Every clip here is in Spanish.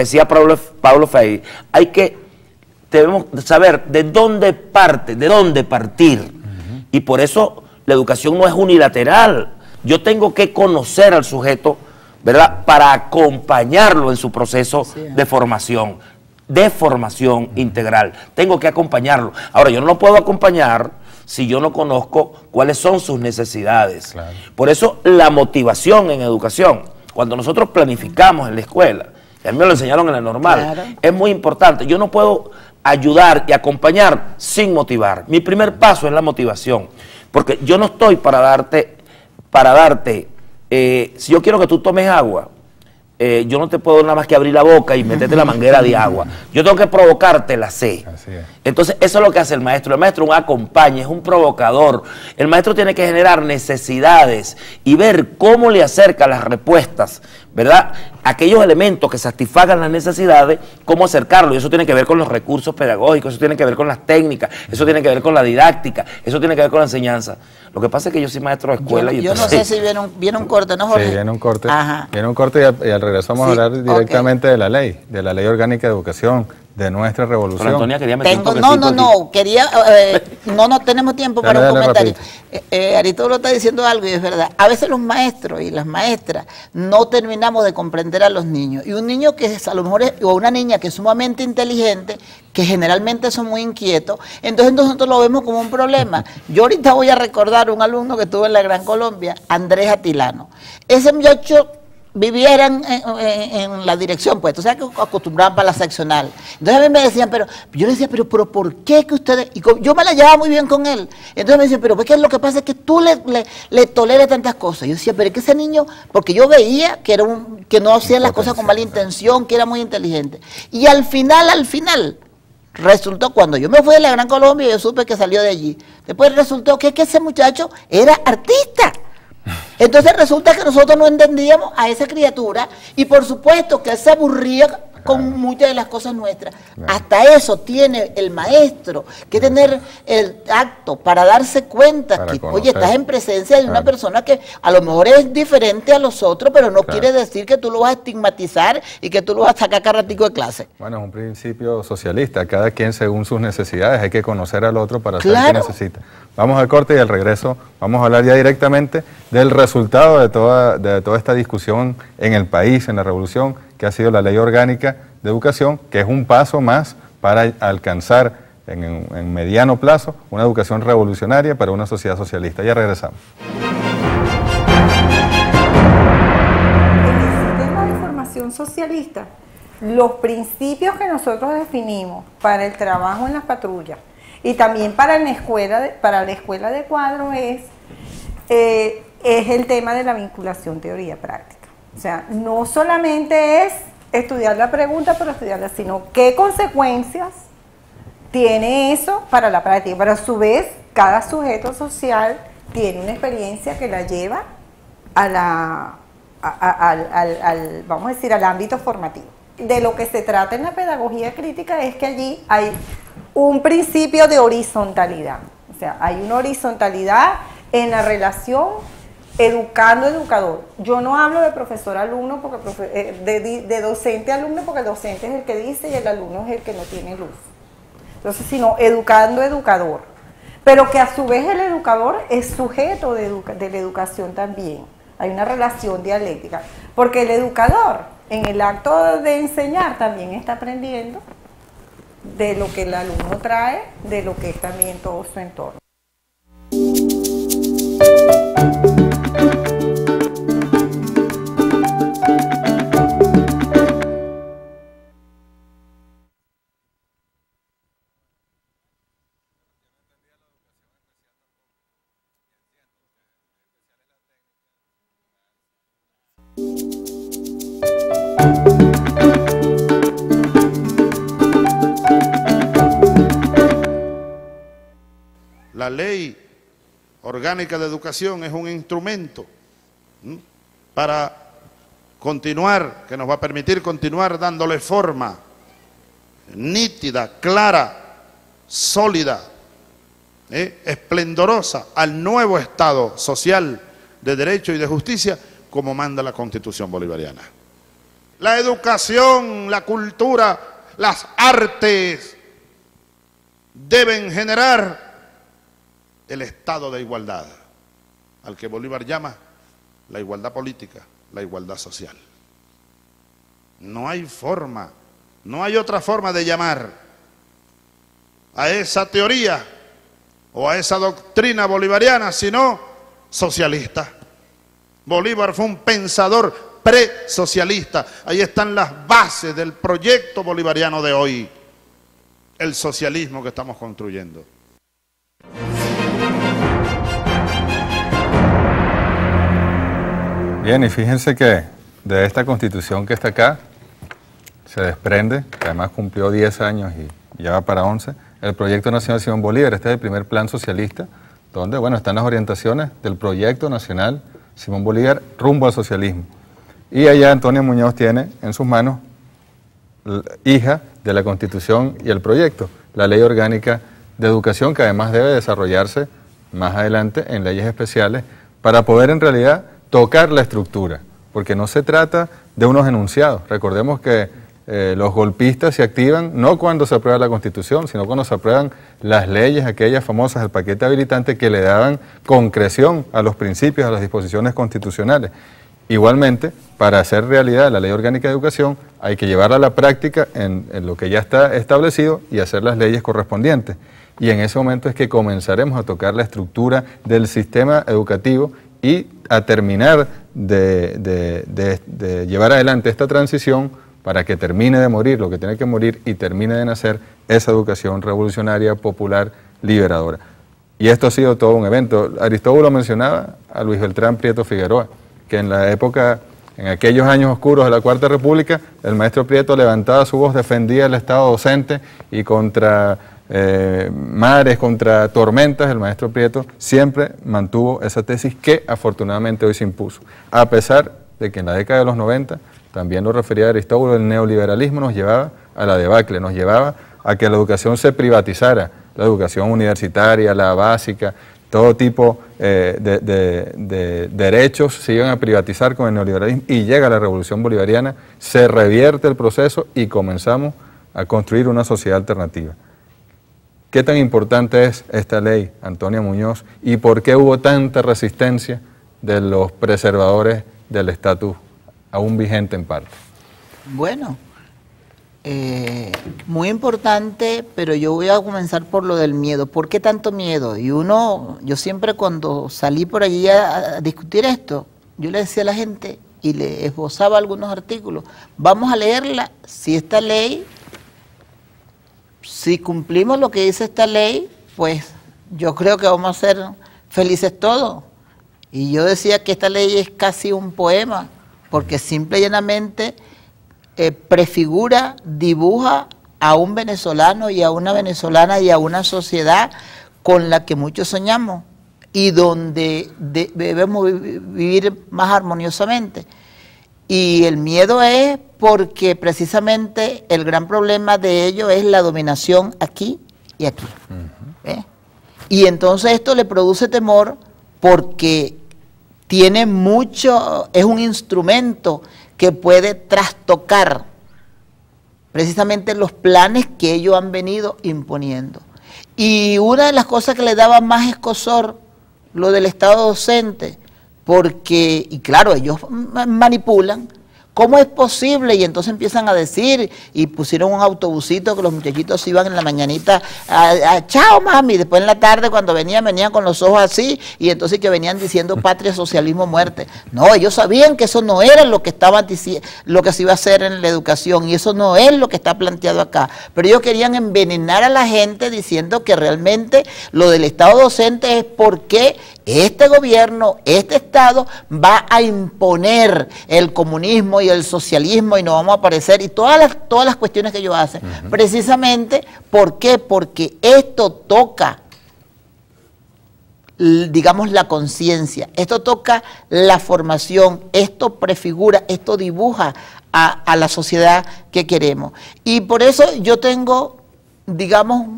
decía Paulo Freire, debemos saber de dónde partir. Y por eso la educación no es unilateral. Yo tengo que conocer al sujeto, ¿verdad?, para acompañarlo en su proceso de formación integral. Tengo que acompañarlo. Ahora, yo no lo puedo acompañar si yo no conozco cuáles son sus necesidades. Claro. Por eso la motivación en educación, cuando nosotros planificamos en la escuela, y a mí me lo enseñaron en la normal, claro, es muy importante. Yo no puedo ayudar y acompañar sin motivar. Mi primer paso es la motivación, porque yo no estoy para darte, si yo quiero que tú tomes agua, yo no te puedo nada más que abrir la boca y meterte la manguera de agua. Yo tengo que provocarte la sed. Entonces, eso es lo que hace el maestro. El maestro acompaña, es un provocador. El maestro tiene que generar necesidades y ver cómo le acerca las respuestas, ¿verdad? Aquellos elementos que satisfagan las necesidades, cómo acercarlo. Y eso tiene que ver con los recursos pedagógicos, eso tiene que ver con las técnicas, eso tiene que ver con la didáctica, eso tiene que ver con la enseñanza. Lo que pasa es que yo soy maestro de escuela. Yo no sé si viene un corte, ¿no, Jorge? Sí, viene un corte. Ajá. Viene un corte y al regreso vamos a hablar directamente de la ley orgánica de educación, de nuestra revolución. Pero Antonia quería meter no tenemos tiempo para un comentario. Aristóbulo está diciendo algo y es verdad. A veces los maestros y las maestras no terminamos de comprender a los niños. Y un niño que es, a lo mejor, o una niña que es sumamente inteligente, que generalmente son muy inquietos, entonces nosotros lo vemos como un problema. Yo ahorita voy a recordar un alumno que tuve en la Gran Colombia, Andrés Atilano. Ese muchacho vivía en la dirección, pues, o sea, que acostumbraban para la seccional. Entonces a mí me decían, yo le decía, pero ¿por qué que ustedes? Y yo me la llevaba muy bien con él. Entonces me decían, pero ¿qué es lo que pasa? Es que tú le toleres tantas cosas. Yo decía, pero es que ese niño, porque yo veía que que no hacía las cosas con mala intención, que era muy inteligente. Y al final, resultó, cuando yo me fui de la Gran Colombia, yo supe que salió de allí. Después resultó que ese muchacho era artista. Entonces resulta que nosotros no entendíamos a esa criatura y por supuesto que él se aburría con muchas de las cosas nuestras. Hasta eso tiene el maestro que tener el tacto para darse cuenta que, oye, estás en presencia de una persona que a lo mejor es diferente a los otros, pero no quiere decir que tú lo vas a estigmatizar y que tú lo vas a sacar cada ratico de clase. Bueno, es un principio socialista, cada quien según sus necesidades, hay que conocer al otro para saber qué necesita. Vamos al corte y al regreso vamos a hablar ya directamente del resultado de toda esta discusión en el país, en la revolución, que ha sido la Ley Orgánica de Educación, que es un paso más para alcanzar en mediano plazo una educación revolucionaria para una sociedad socialista. Ya regresamos. En el sistema de formación socialista, los principios que nosotros definimos para el trabajo en las patrullas y también para la escuela de cuadro es el tema de la vinculación teoría-práctica. O sea, no solamente es estudiar la pregunta por estudiarla, sino qué consecuencias tiene eso para la práctica. Pero a su vez, cada sujeto social tiene una experiencia que la lleva vamos a decir, al ámbito formativo. De lo que se trata en la pedagogía crítica es que allí hay un principio de horizontalidad. O sea, hay una horizontalidad en la relación educando-educador. Yo no hablo de profesor-alumno, de docente-alumno, porque el docente es el que dice y el alumno es el que no tiene luz. Entonces, sino educando-educador. Pero que a su vez el educador es sujeto de la educación también. Hay una relación dialéctica. Porque el educador, en el acto de enseñar, también está aprendiendo de lo que el alumno trae, de lo que es también todo su entorno. La Ley Orgánica de Educación es un instrumento para continuar, que nos va a permitir continuar dándole forma nítida, clara, sólida, esplendorosa al nuevo Estado social de derecho y de justicia como manda la Constitución bolivariana. la educación, la cultura, las artes deben generar el estado de igualdad, al que Bolívar llama la igualdad política, la igualdad social. No hay forma, no hay otra forma de llamar a esa teoría o a esa doctrina bolivariana, sino socialista. Bolívar fue un pensador presocialista. Ahí están las bases del proyecto bolivariano de hoy, el socialismo que estamos construyendo. Bien, y fíjense que de esta constitución que está acá, se desprende, que además cumplió 10 años y ya va para 11, el Proyecto Nacional Simón Bolívar. Este es el primer plan socialista, donde, bueno, están las orientaciones del Proyecto Nacional Simón Bolívar rumbo al socialismo. Y allá Antonio Muñoz tiene en sus manos, hija de la Constitución y el proyecto, la Ley Orgánica de Educación, que además debe desarrollarse más adelante en leyes especiales para poder en realidad tocar la estructura, porque no se trata de unos enunciados. Recordemos que los golpistas se activan no cuando se aprueba la Constitución, sino cuando se aprueban las leyes, aquellas famosas del paquete habilitante que le daban concreción a los principios, a las disposiciones constitucionales. Igualmente, para hacer realidad la Ley Orgánica de Educación, hay que llevarla a la práctica en lo que ya está establecido y hacer las leyes correspondientes. Y en ese momento es que comenzaremos a tocar la estructura del sistema educativo y a terminar de llevar adelante esta transición para que termine de morir lo que tiene que morir y termine de nacer esa educación revolucionaria, popular, liberadora. Y esto ha sido todo un evento. Aristóbulo mencionaba a Luis Beltrán Prieto Figueroa, que en la época, en aquellos años oscuros de la Cuarta República, el maestro Prieto levantaba su voz, defendía el Estado docente y contra mares, contra tormentas, el maestro Prieto siempre mantuvo esa tesis que afortunadamente hoy se impuso. A pesar de que en la década de los 90, también lo refería Aristóbulo, el neoliberalismo nos llevaba a la debacle, nos llevaba a que la educación se privatizara, la educación universitaria, la básica, todo tipo de derechos se iban a privatizar con el neoliberalismo y llega la Revolución Bolivariana, se revierte el proceso y comenzamos a construir una sociedad alternativa. ¿Qué tan importante es esta ley, Antonio Muñoz, y por qué hubo tanta resistencia de los preservadores del estatus aún vigente en parte? Bueno, muy importante, pero yo voy a comenzar por lo del miedo. ¿Por qué tanto miedo? Y yo siempre cuando salí por allí a discutir esto, yo le decía a la gente y le esbozaba algunos artículos, vamos a leerla, si esta ley, si cumplimos lo que dice esta ley, pues yo creo que vamos a ser felices todos. Y yo decía que esta ley es casi un poema, porque simple y llanamente prefigura, dibuja a un venezolano y a una venezolana y a una sociedad con la que muchos soñamos y donde debemos vivir más armoniosamente. Y el miedo es porque precisamente el gran problema de ello es la dominación aquí y aquí. Y entonces esto le produce temor porque tiene mucho, es un instrumento que puede trastocar precisamente los planes que ellos han venido imponiendo. Y una de las cosas que le daba más escozor, lo del Estado docente, porque, y claro, ellos manipulan. ¿Cómo es posible? Y entonces empiezan a decir, y pusieron un autobusito que los muchachitos iban en la mañanita, chao mami, después en la tarde cuando venían con los ojos así, y entonces que venían diciendo patria, socialismo, muerte. No, ellos sabían que eso no era lo que estaban diciendo, lo que se iba a hacer en la educación, y eso no es lo que está planteado acá. Pero ellos querían envenenar a la gente diciendo que realmente lo del Estado docente es porque este gobierno, este Estado va a imponer el comunismo y el socialismo y nos vamos a aparecer y todas las cuestiones que ellos hacen. Precisamente, ¿por qué? Porque esto toca, digamos, la conciencia, esto toca la formación, esto prefigura, esto dibuja a la sociedad que queremos. Y por eso yo tengo, digamos,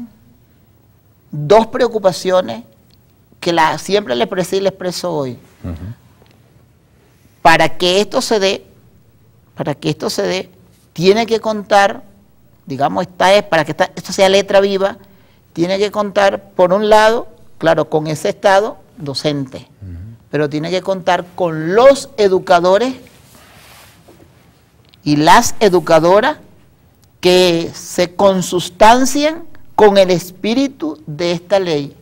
dos preocupaciones que siempre le expresé y le expreso hoy. Para que esto se dé, para que esto se dé, tiene que contar, digamos, para que esto sea letra viva, tiene que contar, por un lado, claro, con ese estado docente, pero tiene que contar con los educadores y las educadoras que se consustancian con el espíritu de esta ley.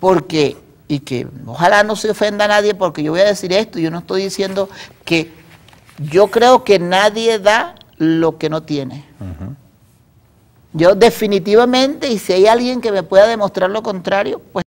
Porque, y que ojalá no se ofenda a nadie porque yo voy a decir esto, yo no estoy diciendo que yo creo que nadie da lo que no tiene. Yo definitivamente, y si hay alguien que me pueda demostrar lo contrario, pues